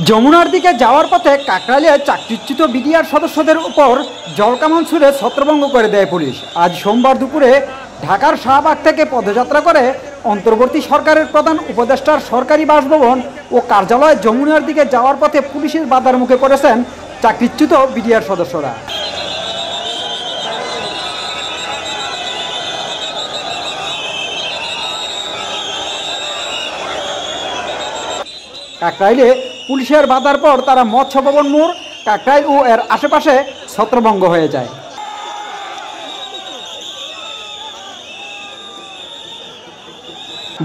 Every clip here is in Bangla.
যমুনার দিকে যাওয়ার পথে কাকরাইলে চাকরিচ্যুত বিডিআর সদস্যদের উপর জলকামান ছুড়ে ছত্রভঙ্গ করে দেয় পুলিশ। আজ সোমবার দুপুরে ঢাকার শাহবাগ থেকে পদযাত্রা করে অন্তর্বর্তী সরকারের প্রধান উপদেষ্টার সরকারি বাসভবন ও কার্যালয় যমুনার দিকে যাওয়ার পথে পুলিশের বাধার মুখে পড়েছেন চাকরিচ্যুত বিডিআর সদস্যরা। কাকরাইলে পুলিশের বাধার পর তারা মৎস্য ভবন মোড়, কাকরাইল ও এর আশেপাশে ছত্রভঙ্গ হয়ে যায়।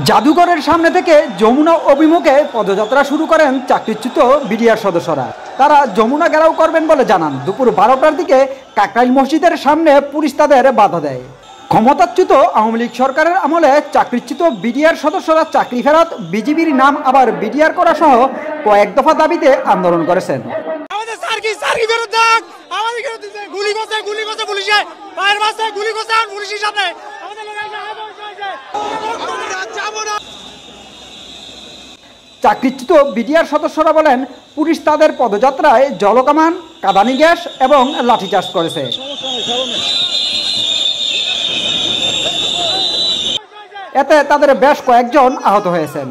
জাদুঘরের সামনে থেকে যমুনা অভিমুখে পদযাত্রা শুরু করেন চাকরিচ্যুত বিডিআর সদস্যরা। তারা যমুনা ঘেরাও করবেন বলে জানান। দুপুর 12টার দিকে কাকরাইল মসজিদের সামনে পুলিশ তাদের বাধা দেয়। ক্ষমতাচ্যুত আওয়ামী লীগ সরকারের আমলে চাকরিচ্যুত বিডিআর সদস্যরা চাকরি ফেরত, বিজিবির নাম আবার বিডিআর করা সহ কয়েক দফা দাবিতে আন্দোলন করেছেন। চাকরিচ্যুত বিডিআর সদস্যরা বলেন, পুলিশ তাদের পদযাত্রায় জলকামান, কাঁদানি গ্যাস এবং লাঠিচার্জ করেছে। এতে তাদের বেশ কয়েকজন আহত হয়েছেন।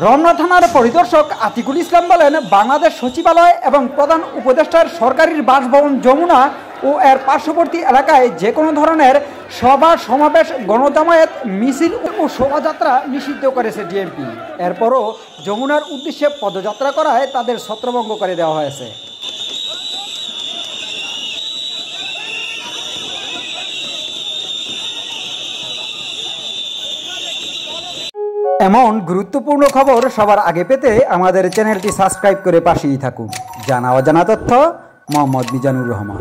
রমনা থানার পরিদর্শক আতিকুল ইসলাম বলেন, বাংলাদেশ সচিবালয় এবং প্রধান উপদেষ্টার সরকারি বাসভবন যমুনা ও এর পার্শ্ববর্তী এলাকায় যে কোনো ধরনের সভা সমাবেশ, গণজামায়াত, মিছিল ও শোভাযাত্রা নিষিদ্ধ করেছে ডিএমপি। এরপরও যমুনার উদ্দেশ্যে পদযাত্রা করায় তাদের ছত্রভঙ্গ করে দেওয়া হয়েছে। এমন গুরুত্বপূর্ণ খবর সবার আগে পেতে আমাদের চ্যানেলটি সাবস্ক্রাইব করে পাশেই থাকুন। জানা অজানা তথ্য, মোহাম্মদ মিজানুর রহমান।